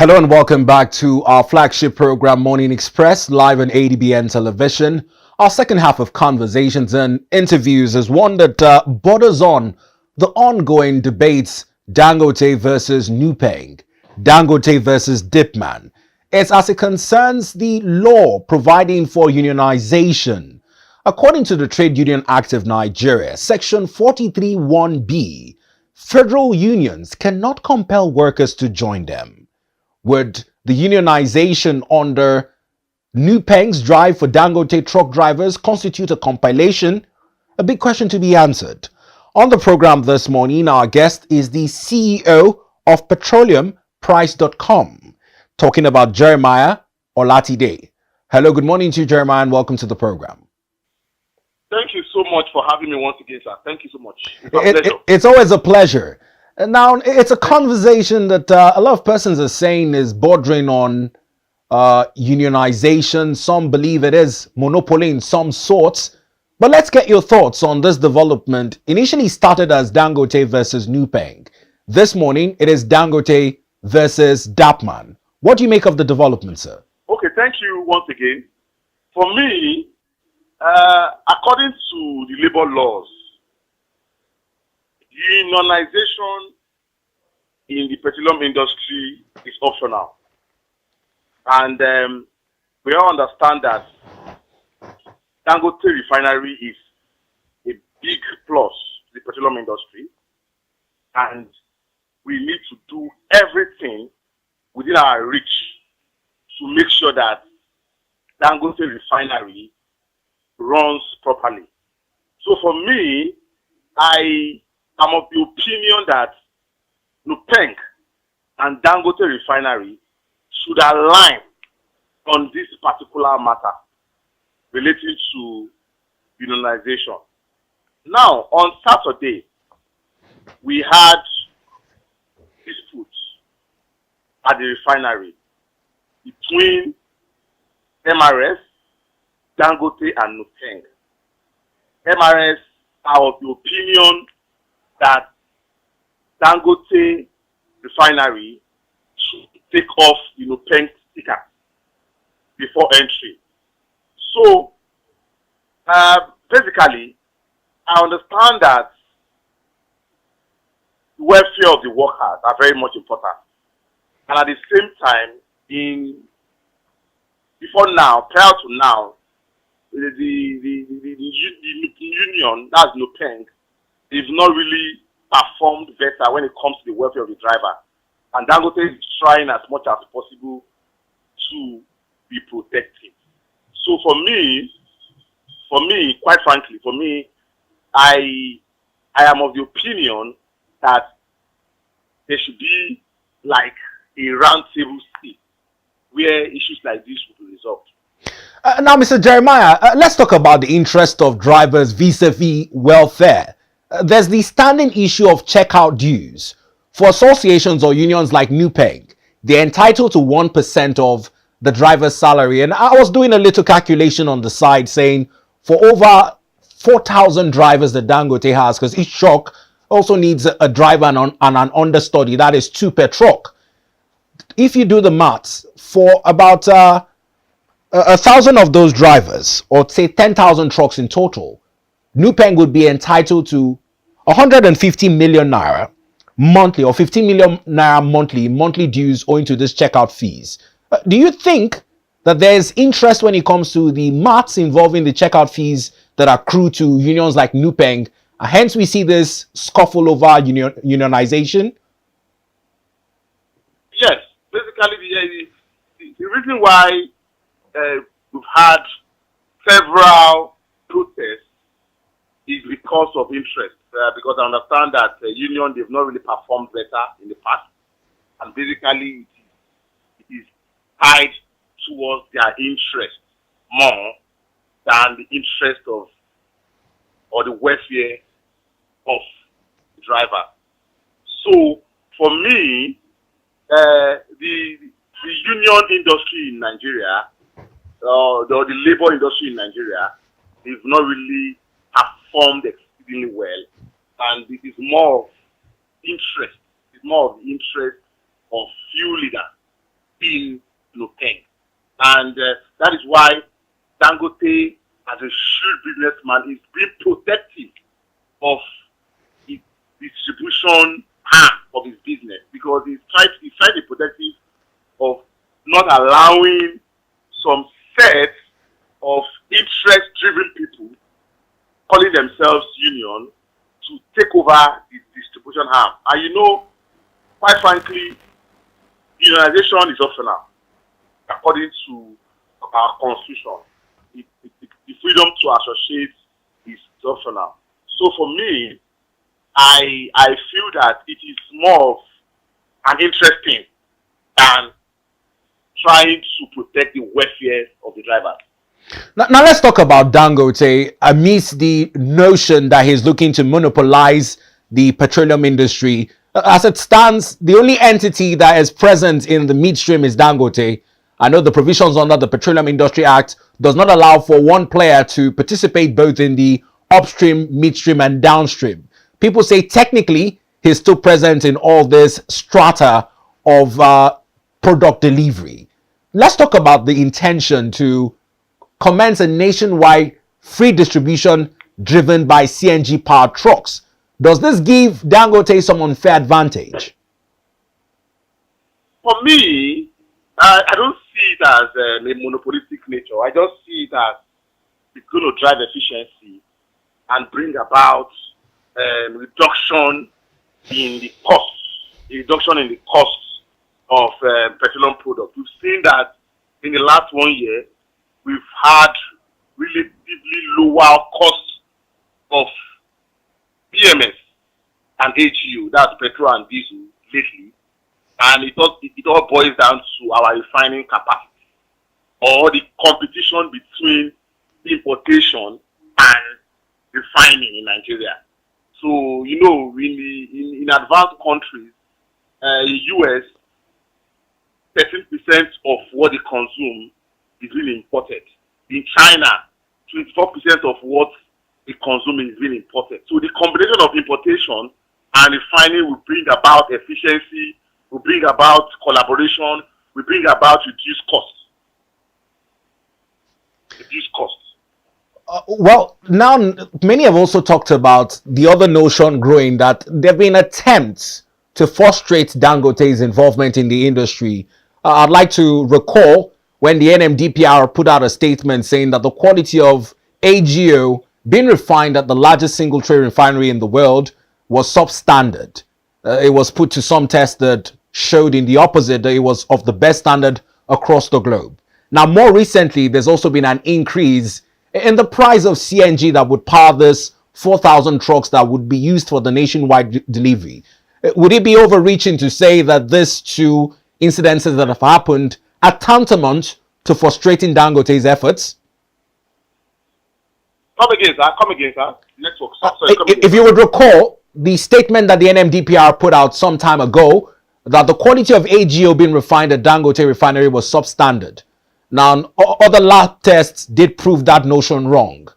Hello and welcome back to our flagship program, Morning Express, live on ADBN television. Our second half of conversations and interviews is one that borders on the ongoing debates Dangote versus Nupeng, Dangote versus DAPPMAN. It's as it concerns the law providing for unionization. According to the Trade Union Act of Nigeria, Section 43(1)(b), federal unions cannot compel workers to join them. Would the unionization under Nupeng's drive for Dangote truck drivers constitute a compilation? A big question to be answered. On the program this morning, our guest is the CEO of petroleumprice.com, talking about Jeremiah Olatide. Hello, good morning to you, Jeremiah, and welcome to the program. Thank you so much for having me once again, sir. Thank you so much. It's a pleasure. It's always a pleasure. Now, it's a conversation that a lot of persons are saying is bordering on unionization. Some believe it is monopoly in some sorts. But let's get your thoughts on this development. Initially started as Dangote versus Nupeng. This morning, it is Dangote versus DAPPMAN. What do you make of the development, sir? Okay, thank you once again. For me, according to the labor laws, unionization in the petroleum industry is optional. And we all understand that Dangote refinery is a big plus to the petroleum industry. And we need to do everything within our reach to make sure that Dangote refinery runs properly. So for me, I'm of the opinion that Nupeng and Dangote refinery should align on this particular matter relating to unionization. Now, on Saturday, we had disputes at the refinery between MRS, Dangote, and Nupeng. MRS are of the opinion that Dangote refinery should take off the Nupeng sticker before entry. So, basically, I understand that the welfare of the workers are very much important. And at the same time, before now, prior to now, the union, that's Nupeng, is not really performed better when it comes to the welfare of the driver. And Dangote is trying as much as possible to be protected. So for me, quite frankly, I am of the opinion that there should be like a round table seat where issues like this will be resolved. Now, Mr. Jeremiah, let's talk about the interest of drivers vis-a-vis welfare. There's the standing issue of checkout dues. For associations or unions like Nupeng, they're entitled to 1% of the driver's salary. And I was doing a little calculation on the side saying for over 4,000 drivers that Dangote has, because each truck also needs a driver and an understudy, that is 2 per truck. If you do the maths, for about 1,000 of those drivers, or say 10,000 trucks in total, Nupeng would be entitled to 150 million naira monthly, or 15 million naira monthly dues owing to this checkout fees. Do you think that there's interest when it comes to the maths involving the checkout fees that accrue to unions like Nupeng? Hence, we see this scuffle over unionization. Yes, basically the reason why we've had several protests is because of interest. Because I understand that the union, they've not really performed better in the past. And basically, it is tied towards their interest more than the interest of or the welfare of the driver. So, for me, the union industry in Nigeria, the labor industry in Nigeria, is not really performed exceedingly well, and it is more of interest. It's more of the interest of few leaders And that is why Dangote, as a shrewd businessman, is being protective of his distribution arm of his business, because he's trying to be protective of not allowing some set of interest-driven people calling themselves union to take over the distribution arm. And quite frankly, unionization is optional according to our constitution. The freedom to associate is optional. So for me, I feel that it is more of an interesting than trying to protect the welfare of the drivers. Now let's talk about Dangote amidst the notion that he's looking to monopolize the petroleum industry. As it stands, the only entity that is present in the midstream is Dangote. I know the provisions under the Petroleum Industry Act does not allow for one player to participate both in the upstream, midstream, and downstream. People say technically he's still present in all this strata of product delivery. Let's talk about the intention to commence a nationwide free distribution driven by CNG powered trucks. Does this give Dangote some unfair advantage? For me, I don't see it as a monopolistic nature. I just see it as it's going to drive efficiency and bring about reduction in the cost of petroleum products. We've seen that in the last 1 year, we've had relatively lower costs of BMS and AGU, that's petrol and diesel, lately. And it all boils down to our refining capacity, or the competition between importation and refining in Nigeria. So, in advanced countries, US, 13% of what they consume is being imported. In China, 24% of what they consume is being imported. So the combination of importation and refining will bring about efficiency, will bring about collaboration, will bring about reduced costs. Well, now many have also talked about the other notion growing that there have been attempts to frustrate Dangote's involvement in the industry. I'd like to recall when the NMDPR put out a statement saying that the quality of AGO being refined at the largest single trade refinery in the world was substandard. It was put to some tests that showed in the opposite, that it was of the best standard across the globe. Now, more recently, there's also been an increase in the price of CNG that would power this 4,000 trucks that would be used for the nationwide delivery. Would it be overreaching to say that these two incidences that have happened are tantamount to frustrating Dangote's efforts? Come again, sir. Network. If you would recall, the statement that the NMDPR put out some time ago, that the quality of AGO being refined at Dangote refinery was substandard. Now, other lab tests did prove that notion wrong.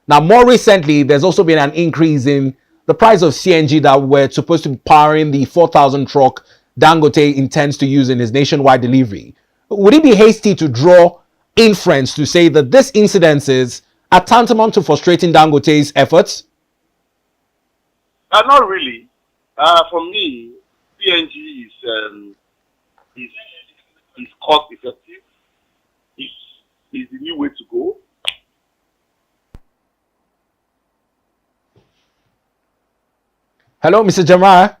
Now, more recently, there's also been an increase in the price of CNG that we're supposed to be powering the 4,000 truck Dangote intends to use in his nationwide delivery. Would it be hasty to draw inference to say that these incidences are tantamount to frustrating Dangote's efforts? Not really. For me, CNG is cost effective. Is the new way to go. Hello, Mr. Jeremiah.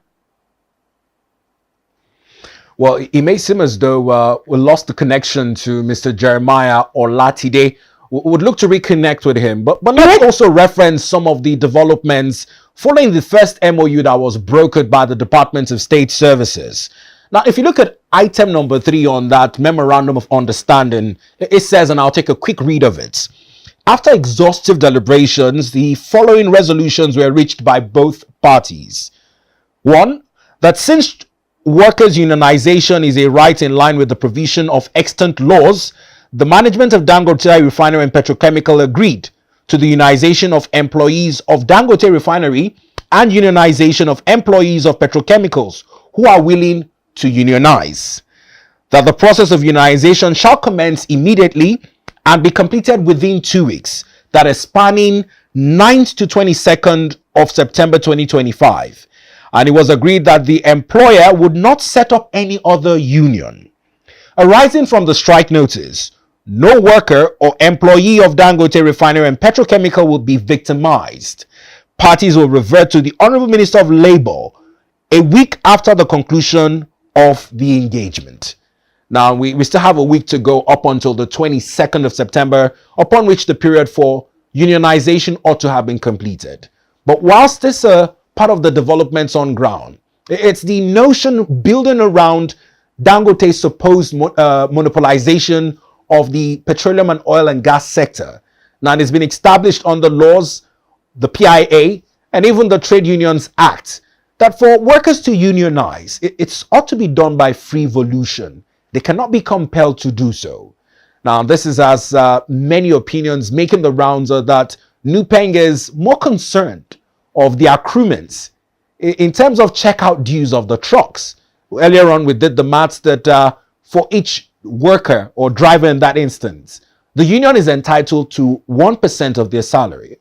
Well, it may seem as though we lost the connection to Mr. Jeremiah Olatide. We would look to reconnect with him. But let's also reference some of the developments following the first MOU that was brokered by the Department of State Services. Now, if you look at item number 3 on that Memorandum of Understanding, it says, and I'll take a quick read of it. After exhaustive deliberations, the following resolutions were reached by both parties. 1, that since workers' unionization is a right in line with the provision of extant laws, the management of Dangote Refinery and Petrochemical agreed to the unionization of employees of Dangote Refinery and unionization of employees of petrochemicals who are willing to unionize. that the process of unionization shall commence immediately and be completed within 2 weeks, that is spanning 9th to 22nd of September 2025. And it was agreed that the employer would not set up any other union. Arising from the strike notice, no worker or employee of Dangote Refinery and Petrochemical will be victimized. Parties will revert to the Honorable Minister of Labour a week after the conclusion of the engagement. Now, we still have a week to go up until the 22nd of September, upon which the period for unionization ought to have been completed. But whilst this is part of the developments on ground, it's the notion building around Dangote's supposed monopolization of the petroleum and oil and gas sector. Now, it's been established under laws, the PIA, and even the Trade Unions Act, that for workers to unionize, it ought to be done by free volition. They cannot be compelled to do so. Now, this is as many opinions making the rounds that NUPENG is more concerned of the accruements in terms of checkout dues of the trucks. Earlier on, we did the maths that for each worker or driver in that instance, the union is entitled to 1% of their salary,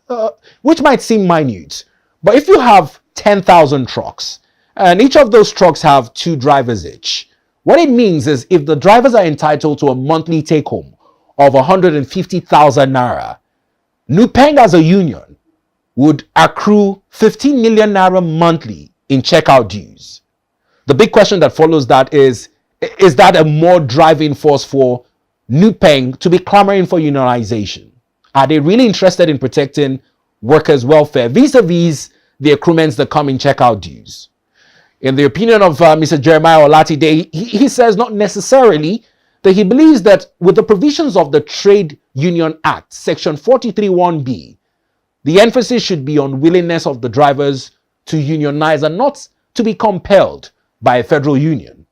which might seem minute. But if you have 10,000 trucks and each of those trucks have 2 drivers each, what it means is if the drivers are entitled to a monthly take-home of 150,000 naira, NUPENG as a union would accrue 15 million naira monthly in checkout dues. The big question that follows that is that a more driving force for NUPENG to be clamoring for unionization? Are they really interested in protecting workers' welfare vis-a-vis the accruements that come in checkout dues? In the opinion of Mr. Jeremiah Olatide, he says not necessarily, that he believes that with the provisions of the Trade Union Act, Section 43(1)(b), the emphasis should be on willingness of the drivers to unionize and not to be compelled by a federal union.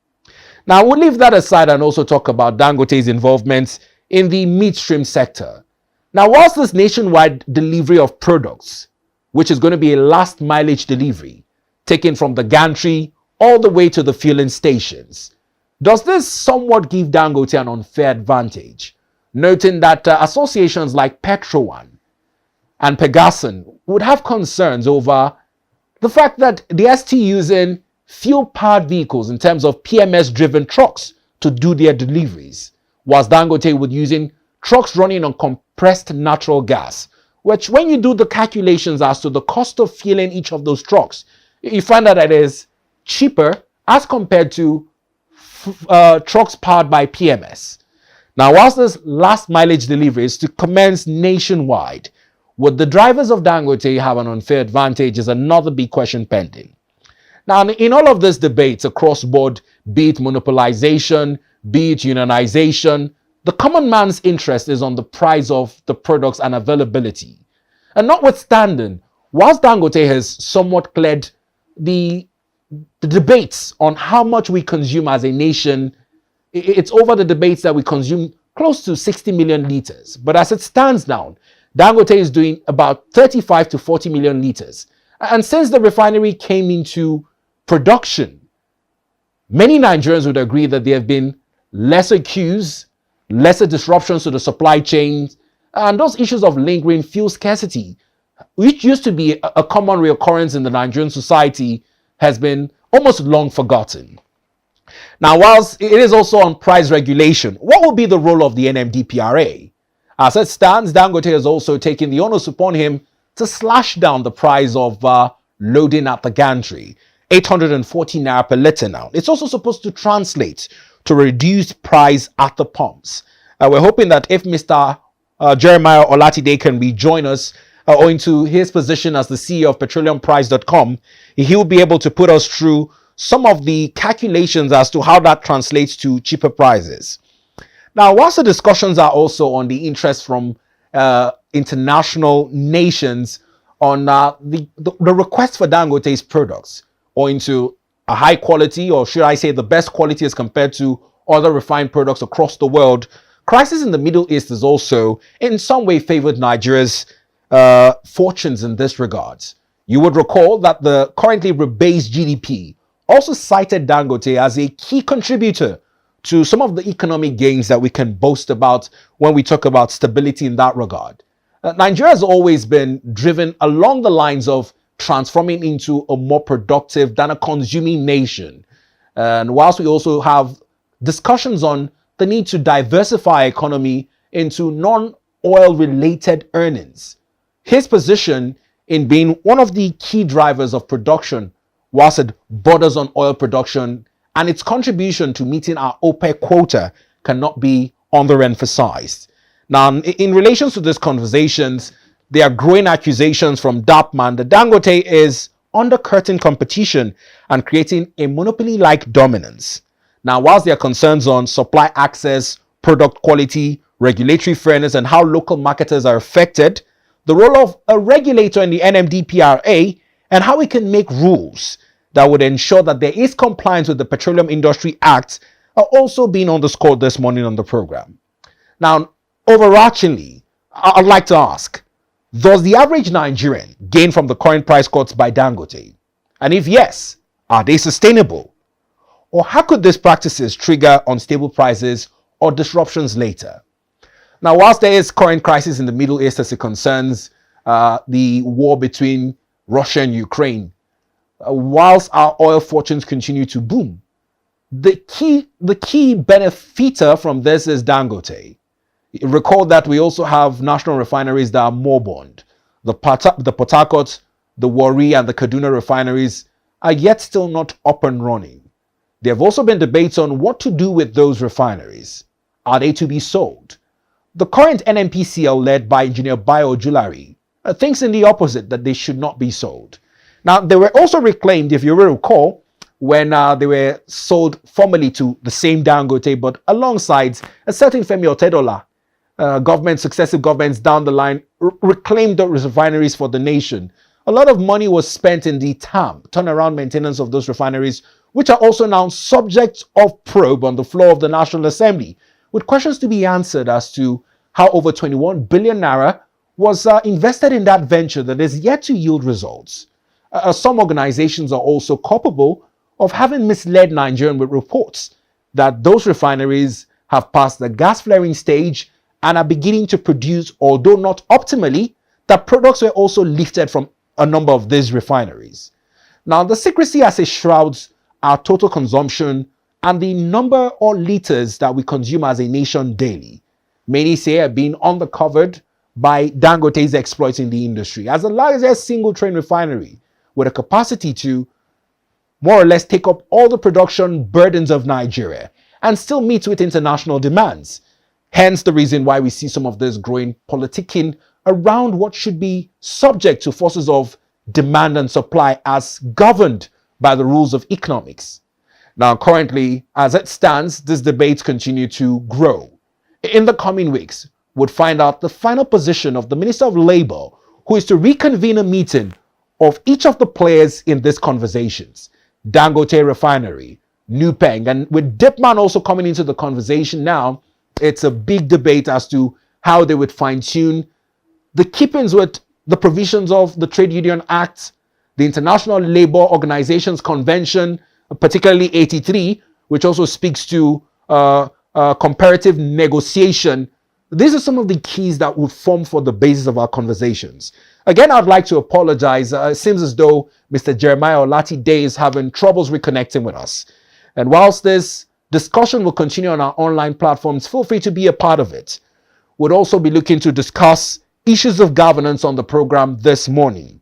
Now, we'll leave that aside and also talk about Dangote's involvement in the midstream sector. Now, whilst this nationwide delivery of products, which is going to be a last mileage delivery, taken from the gantry all the way to the filling stations, does this somewhat give Dangote an unfair advantage? Noting that associations like Petro1 and Pegason would have concerns over the fact that the ST using fuel-powered vehicles in terms of PMS-driven trucks to do their deliveries, whilst Dangote would using trucks running on compressed natural gas, which when you do the calculations as to the cost of fueling each of those trucks, you find that it is cheaper as compared to trucks powered by PMS. Now, whilst this last mileage delivery is to commence nationwide, would the drivers of Dangote have an unfair advantage is another big question pending. Now, in all of these debates across board, be it monopolization, be it unionization, the common man's interest is on the price of the products and availability. And notwithstanding, whilst Dangote has somewhat cleared the debates on how much we consume as a nation, it's over the debates that we consume close to 60 million liters. But as it stands now, Dangote is doing about 35 to 40 million liters. And since the refinery came into production, many Nigerians would agree that there have been lesser queues, lesser disruptions to the supply chains, and those issues of lingering fuel scarcity, which used to be a common reoccurrence in the Nigerian society, has been almost long forgotten. Now, whilst it is also on price regulation, what will be the role of the NMDPRA? As it stands, Dangote has also taken the onus upon him to slash down the price of loading at the gantry, 840 naira per litre now. It's also supposed to translate to reduced price at the pumps. We're hoping that if Mr. Jeremiah Olatide can rejoin us owing to his position as the CEO of petroleumprice.com, he will be able to put us through some of the calculations as to how that translates to cheaper prices. Now, whilst the discussions are also on the interest from international nations on the request for Dangote's products, owing to a high quality, or should I say the best quality as compared to other refined products across the world, crisis in the Middle East is also in some way favored Nigeria's fortunes in this regard. You would recall that the currently rebased GDP also cited Dangote as a key contributor to some of the economic gains that we can boast about when we talk about stability in that regard. Nigeria has always been driven along the lines of transforming into a more productive than a consuming nation. And whilst we also have discussions on the need to diversify economy into non-oil related earnings, his position in being one of the key drivers of production, whilst it borders on oil production, and its contribution to meeting our OPEC quota cannot be underemphasized. Now, in relation to these conversations, there are growing accusations from DAPPMAN that Dangote is undercutting competition and creating a monopoly-like dominance. Now, whilst there are concerns on supply access, product quality, regulatory fairness, and how local marketers are affected, the role of a regulator in the NMDPRA and how we can make rules that would ensure that there is compliance with the Petroleum Industry Act are also being underscored this morning on the program. Now, overarchingly, I'd like to ask, does the average Nigerian gain from the current price cuts by Dangote? And if yes, are they sustainable? Or how could these practices trigger unstable prices or disruptions later? Now, whilst there is current crisis in the Middle East as it concerns the war between Russia and Ukraine, whilst our oil fortunes continue to boom, the key benefiter from this is Dangote. Recall that we also have national refineries that are moribund. The Port Harcourt, the Warri, and the Kaduna refineries are yet still not up and running. There have also been debates on what to do with those refineries. Are they to be sold? The current NNPCL, led by Engineer Bayo Ojulari, thinks in the opposite, that they should not be sold. Now, they were also reclaimed, if you will recall, when they were sold formally to the same Dangote, but alongside a certain Femi Otedola. Successive governments down the line reclaimed the refineries for the nation. A lot of money was spent in the turnaround maintenance of those refineries, which are also now subject of probe on the floor of the National Assembly, with questions to be answered as to how over 21 billion naira was invested in that venture that is yet to yield results. Some organizations are also culpable of having misled Nigerians with reports that those refineries have passed the gas flaring stage and are beginning to produce, although not optimally, that products were also lifted from a number of these refineries. Now, the secrecy as it shrouds our total consumption and the number or liters that we consume as a nation daily, many say are being undercovered by Dangote's exploits in the industry as the largest single train refinery with a capacity to more or less take up all the production burdens of Nigeria and still meet with international demands. Hence the reason why we see some of this growing politicking around what should be subject to forces of demand and supply as governed by the rules of economics. Now, currently, as it stands, these debates continue to grow. In the coming weeks, we'll find out the final position of the Minister of Labour, who is to reconvene a meeting of each of the players in these conversations. Dangote Refinery, Nupeng, and with DAPPMAN also coming into the conversation now, it's a big debate as to how they would fine-tune the keepings with the provisions of the Trade Union Act, the International Labour Organizations Convention, particularly 83, which also speaks to comparative negotiation. These are some of the keys that would form for the basis of our conversations. Again, I'd like to apologize. It seems as though Mr. Jeremiah Olatide is having troubles reconnecting with us. And whilst this discussion will continue on our online platforms, feel free to be a part of it. We'll also be looking to discuss issues of governance on the program this morning.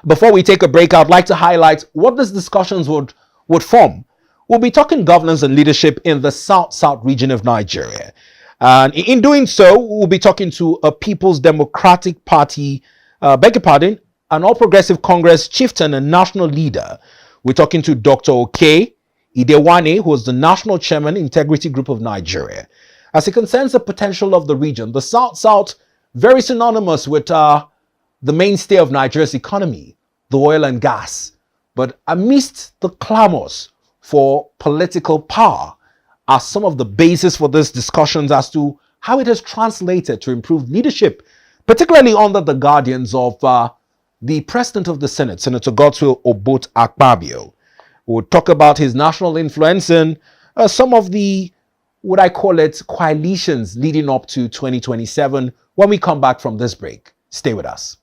Before we take a break, I'd like to highlight what these discussions would form. We'll be talking governance and leadership in the South region of Nigeria. And in doing so, we'll be talking to a People's Democratic Party, an All Progressive Congress chieftain and national leader. We're talking to Dr. Oke Idewane, who is the National Chairman, Integrity Group of Nigeria. As it concerns the potential of the region, the South, very synonymous with the mainstay of Nigeria's economy, the oil and gas. But amidst the clamors for political power are some of the basis for these discussions as to how it has translated to improved leadership, particularly under the guardians of the President of the Senate, Senator Godswill Obot Akpabio. We'll talk about his national influence and some of the, would I call it, coalitions leading up to 2027 when we come back from this break. Stay with us.